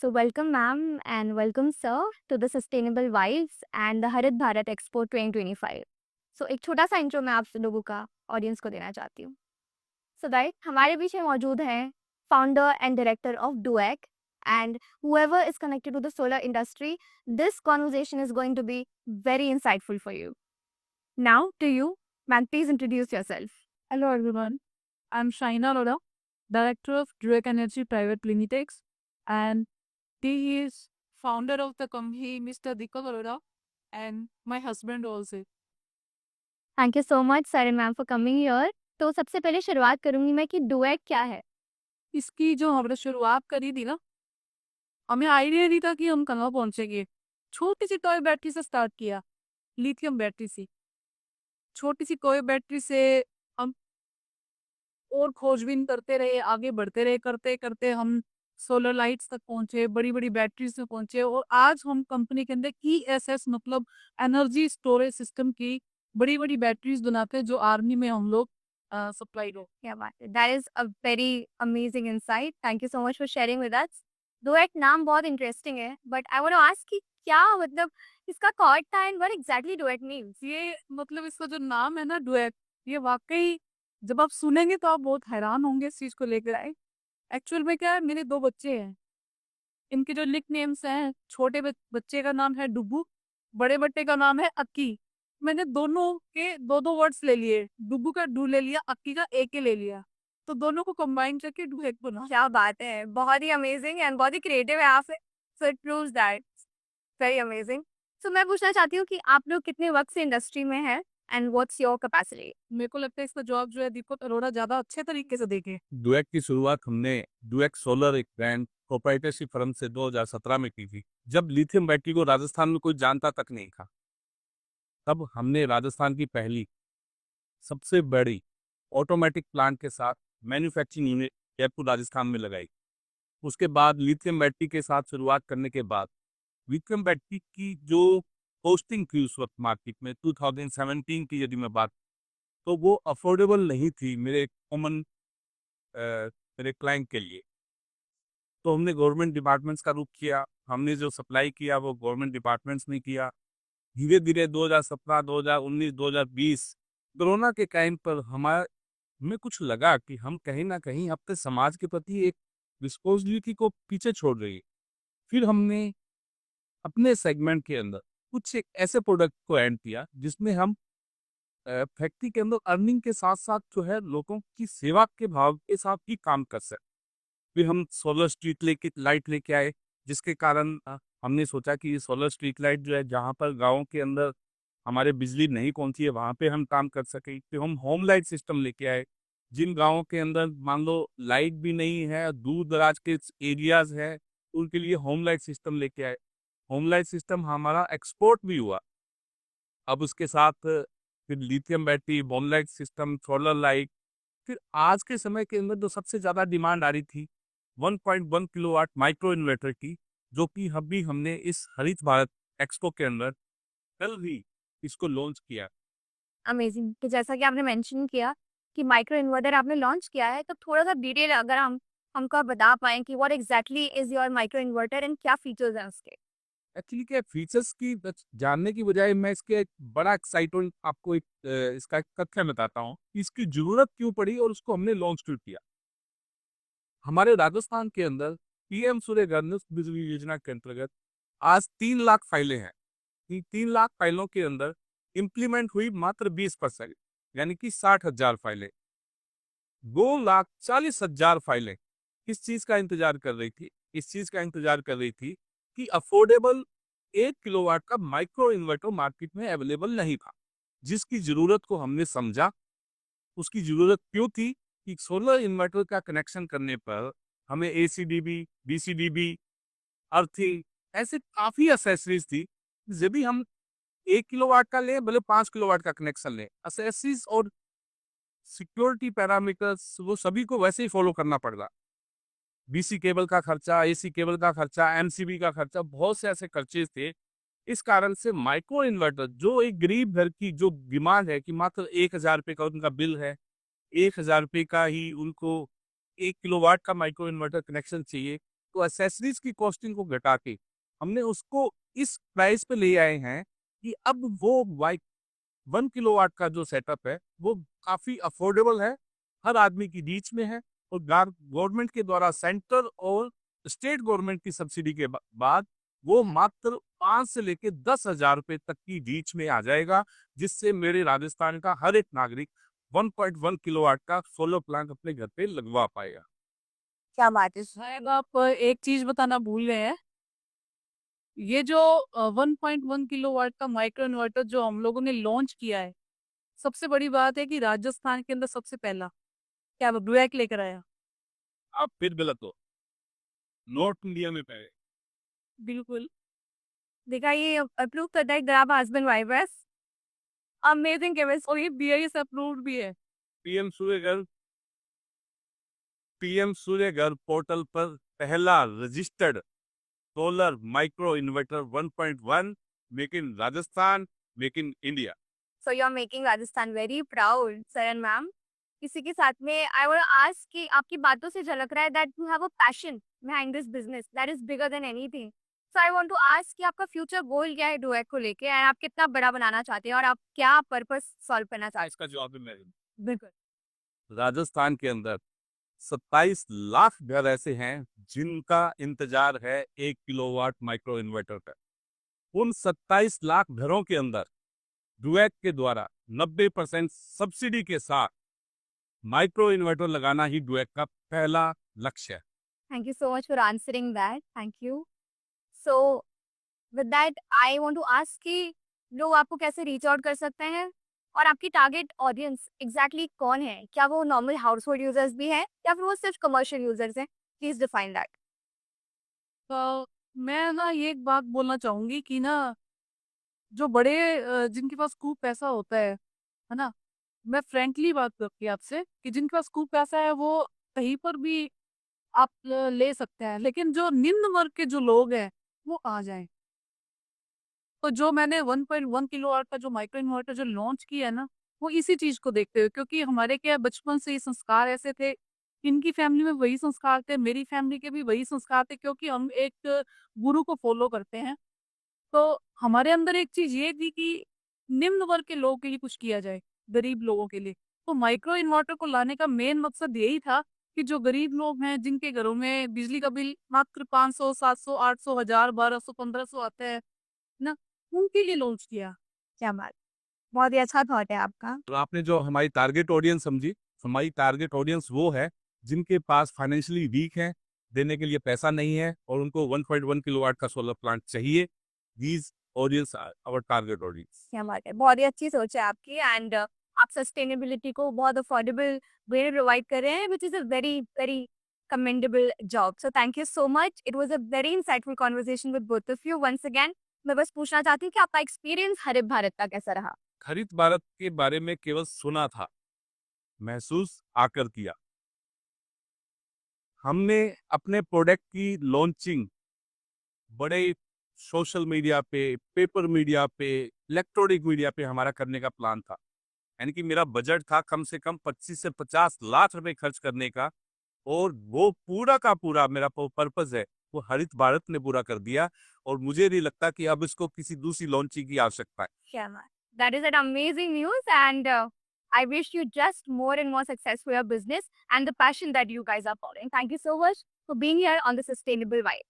So welcome ma'am and welcome sir to the Sustainable Vibes and the Harit Bharat Expo 2025. So एक छोटा सा intro मैं आप लोगों का ऑडियंस को देना चाहती हूँ. So that हमारे पीछे मौजूद हैं founder and director of DUEC and whoever is connected to the solar industry, this conversation is going to be very insightful for you. Now to you, ma'am, please introduce yourself. Hello everyone, I'm Shaina Loda, Director of Drake Energy Private Limited, and he is founder of the company, Mr. Deepak Arora, and my husband also. Thank you so much sir and ma'am for coming here. तो सबसे पहले शुरुआत करूंगी मैं कि duet क्या है. इसकी जो हमने शुरुआत करी थी ना, हमें आइडिया नहीं था कि हम कहाँ पहुंचेंगे. छोटी सी टॉय बैटरी से स्टार्ट किया, लिथियम बैटरी से. छोटी सी टॉय बैटरी से हम और खोजबीन करते रहे, आगे बढ़ते रहे, करते करते हम सोलर लाइट्स तक पहुंचे, बड़ी बड़ी बैटरीज तक पहुंचे और आज हम कंपनी के अंदर ESS मतलब एनर्जी स्टोरेज सिस्टम की बड़ी बड़ी बैटरीज बनाते हैं जो आर्मी में हम लोग सप्लाई हो. क्या बात है. That is a very amazing insight. Thank you so much for sharing with us. Duet नाम बहुत इंटरेस्टिंग है but I want to ask कि क्या मतलब इसका कॉर्ड था and what exactly duet means. ये मतलब इसका जो नाम है ना डुएट, ये वाकई जब आप सुनेंगे तो आप बहुत हैरान होंगे इस चीज को लेकर. आए एक्चुअल में क्या है, मेरे 2 बच्चे हैं. इनके जो निक नेम्स हैं, छोटे बच्चे का नाम है डुब्बू, बड़े बच्चे का नाम है अक्की. मैंने दोनों के दो दो वर्ड्स ले लिए, डुब्बू का डू ले लिया, अक्की का ए के ले लिया, तो दोनों को कंबाइन करके डू एक बना. क्या बात है. बहुत ही अमेजिंग एंड बहुत ही क्रिएटिव है आप. So it proves that very amazing. So मैं पूछना चाहती हूँ कि आप लोग कितने वक्त से इंडस्ट्री में हैं एंड व्हाट्स योर कैपेसिटी. मेरे को लगता है इसका जवाब जो है दीपक अरोड़ा ज्यादा अच्छे तरीके से देखे. डुएक की शुरुआत हमने डुएक सोलर एक ब्रांड प्रोप्राइटरशिप फर्म से 2017 में की थी, जब लिथियम बैटरी को राजस्थान में कोई जानता तक नहीं था. तब हमने राजस्थान की पहली सबसे बड़ी ऑटोमेटिक प्लांट के साथ मैन्युफैक्चरिंग यूनिट जयपुर राजस्थान में लगाई. उसके बाद लिथियम बैटरी के साथ शुरुआत करने के बाद लिथियम बैटरी की जो पोस्टिंग थी उस वक्त मार्केट में 2017 की यदि मैं बात, तो वो अफोर्डेबल नहीं थी मेरे कॉमन मेरे क्लाइंट के लिए. तो हमने गवर्नमेंट डिपार्टमेंट्स का रुख किया. हमने जो सप्लाई किया वो गवर्नमेंट डिपार्टमेंट्स ने किया. धीरे धीरे 2017, 2019, 2020 कोरोना के टाइम पर हमारे में कुछ लगा कि हम कहीं ना कहीं अपने समाज के प्रति एक रिस्पॉन्सिबिलिटी को पीछे छोड़ रही है. फिर हमने अपने सेगमेंट के अंदर कुछ एक ऐसे प्रोडक्ट को ऐड किया जिसमें हम फैक्ट्री के अंदर अर्निंग के साथ साथ जो है लोगों की सेवा के भाव के साथ ही काम कर सकते. फिर हम सोलर स्ट्रीट लाइट लेके आए, जिसके कारण हमने सोचा कि ये सोलर स्ट्रीट लाइट जो है जहाँ पर गाँव के अंदर हमारे बिजली नहीं पहुंची है वहाँ पे हम काम कर सके. फिर हम होम लाइट सिस्टम लेके आए. जिन गाँवों के अंदर मान लो लाइट भी नहीं है, दूर दराज के एरियाज है, उनके लिए होम लाइट सिस्टम लेके आए. होम लाइट सिस्टम हमारा एक्सपोर्ट भी हुआ. अब उसके साथ फिर लिथियम बैटरी, बॉम लाइट सिस्टम, सोलर लाइट. फिर आज के समय के अंदर जो सबसे ज़्यादा डिमांड आ रही थी 1.1 किलोवाट माइक्रो इन्वर्टर की, जो कि अभी हमने इस हरित भारत एक्सपो के अंदर कल भी इसको लॉन्च किया. अमेजिंग. तो जैसा कि आपने मेंशन किया कि माइक्रो इन्वर्टर आपने लॉन्च किया है, तो थोड़ा सा डिटेल अगर हमको आप बता पाएं कि what exactly is your micro inverter and क्या फीचर्स हैं उसके. एक्चुअली क्या फीचर्स की जानने की बजाय मैं इसके एक बड़ा एक्साइटेड आपको एक इसका एक तथ्य बताता हूँ कि इसकी जरूरत क्यों पड़ी और उसको हमने लॉन्च क्यों किया. हमारे राजस्थान के अंदर PM सूर्य घर बिजली योजना के अंतर्गत आज 3 लाख फाइलें हैं. 3 लाख फाइलों के अंदर इम्प्लीमेंट हुई मात्र 20%, यानी कि 60,000 फाइलें. 2,40,000 फाइलें किस चीज का इंतजार कर रही थी? इस चीज का इंतजार कर रही थी कि अफोर्डेबल 1 किलोवाट का माइक्रो इन्वर्टर मार्केट में अवेलेबल नहीं था, जिसकी जरूरत को हमने समझा. उसकी जरूरत क्यों थी कि सोलर इन्वर्टर का कनेक्शन करने पर हमें ACDB, BCDB, अर्थिंग ऐसे काफी एसेसरीज थी. जब भी हम 1 किलोवाट का लें, भले 5 किलोवाट का कनेक्शन लें, एसेसरीज और सिक्योरिटी पैरामीटर्स वो सभी को वैसे ही फॉलो करना पड़ता. BC केबल का खर्चा, AC केबल का खर्चा, MCB का खर्चा, बहुत से ऐसे खर्चे थे. इस कारण से माइक्रो इन्वर्टर जो एक गरीब घर की जो डिमांड है कि मात्र 1,000 रुपये का उनका बिल है, 1,000 रुपये का ही उनको 1 किलोवाट का माइक्रो इन्वर्टर कनेक्शन चाहिए, तो एसेसरीज की कॉस्टिंग को घटा के हमने उसको इस प्राइस पे ले आए हैं कि अब वो बाइक 1 किलोवाट का जो सेटअप है वो काफी अफोर्डेबल है, हर आदमी की रीच में है, और गवर्नमेंट के द्वारा सेंटर और स्टेट गवर्नमेंट की सब्सिडी के बाद वो मात्र 5 से लेके 10,000 रुपए तक की रीच में आ जाएगा, जिससे मेरे राजस्थान का हर एक नागरिक 1.1 किलोवाट का सोलर प्लांट अपने घर पे लगवा पाएगा। क्या बात है। शायद आप एक चीज बताना भूल गए हैं। ये जो 1.1 किलोवाट का माइक्रो इन्वर्टर जो हम लोगों ने लॉन्च किया है, सबसे बड़ी बात है कि राजस्थान के अंदर सबसे पहला क्या वो डुएक लेकर आया। आप फिर गलत हो, नॉर्थ इंडिया में पहले बिल्कुल। देखा, ये अप्रूव करता है ग्राम हस्बैंड वाइफ है। Amazing chemistry. और ये बीआईएस अप्रूव्ड भी है। PM Surya Ghar PM Surya Ghar portal पर पहला registered solar micro inverter 1.1 make in Rajasthan, make in India. So you're making Rajasthan very proud, Saran ma'am. इसी के साथ में I want to ask कि आपकी बातों से झलक रहा है that you have a passion behind this business that is bigger than anything. So I want to ask कि आपका future goal क्या है डुएक को लेके, and आप कितना बड़ा बनाना चाहते हैं और आप क्या पर्पस सॉल्व करना चाहते इसका जवाब है मेरे। हैं? बिल्कुल। राजस्थान के अंदर 27 लाख घर ऐसे हैं जिनका इंतजार है 1 किलोवाट माइक्रो इन्वर्टर का। उन 27 लाख घरों के अंदर डुएक के द्वारा 90% सब्सिडी के साथ माइक्रो इन्वर्टर लगाना ही डुएक का पहला लक्ष्य है। Thank you so much for answering that. Thank you. So with that I want to ask कि लोग आपको कैसे रीच आउट कर सकते हैं और आपकी टारगेट ऑडियंस एग्जैक्टली कौन है? क्या वो नॉर्मल हाउस होल्ड यूजर्स भी हैं या फिर वो सिर्फ कमर्शियल यूजर्स हैं? Please define that. तो मैं ना ये एक बात बोलना चाहूंगी कि ना जो बड़े जिनके पास खूब पैसा होता है ना, मैं फ्रैंकली बात करती हूँ आपसे कि जिनके पास खूब पैसा है वो कहीं पर भी आप ले सकते हैं, लेकिन जो निम्न वर्ग के जो लोग हैं वो आ जाएं। तो जो मैंने 1.1 किलोवाट का जो माइक्रो इन्वर्टर जो लॉन्च किया है ना, वो इसी चीज को देखते हुए, क्योंकि हमारे क्या बचपन से ये संस्कार ऐसे थे, इनकी फैमिली में वही संस्कार थे, मेरी फैमिली के भी वही संस्कार थे, क्योंकि हम एक गुरु को फॉलो करते हैं। तो हमारे अंदर एक चीज ये थी कि निम्न वर्ग के लोगों के लिए कुछ किया जाए, गरीब लोगों के लिए। तो माइक्रो इन्वर्टर को लाने का मेन मकसद यही था कि जो गरीब लोग हैं, जिनके घरों में बिजली का बिल मात्र 500, 700, 800, 1000, 1200, 1500 आता है ना, उनके लिए लॉन्च किया। क्या बात, बहुत ही अच्छा थॉट है आपका। तो आपने जो हमारी टारगेट ऑडियंस समझी, हमारी टारगेट ऑडियंस वो है जिनके पास फाइनेंशियली वीक है, देने के लिए पैसा नहीं है और उनको 1.1 किलोवाट का सोलर प्लांट चाहिए। These audience are our target audience. क्या बात है, बहुत ही अच्छी सोच है आपकी एंड आप सस्टेनेबिलिटी को बहुत अफोर्डेबल वे में प्रोवाइड कर रहे हैं which is a very very commendable job. So thank you so much. It was a very insightful conversation with both of you. Once again, मैं बस पूछना चाहती हूँ कि आपका एक्सपीरियंस हरित भारत का कैसा रहा? हरित भारत के बारे में केवल सुना था, महसूस आकर किया। हमने अपने प्रोडक्ट की लॉन्चिंग बड़े सोशल मीडिया पे, पेपर मीडिया पे, इलेक्ट्रॉनिक मीडिया पे हमारा करने का प्लान था। यानी कि मेरा बजट था कम से कम 25 से 50 लाख रुपए खर्च करने का, और वो पूरा का पूरा मेरा पर्पस है वो हरित भारत ने पूरा कर दिया, और मुझे नहीं लगता कि अब इसको किसी दूसरी लॉन्चिंग की आवश्यकता है। क्या बात, that is an amazing news and I wish you just more and more success for your business and the passion that you guys are following. Thank you so much for being here on the Sustainable Vibe.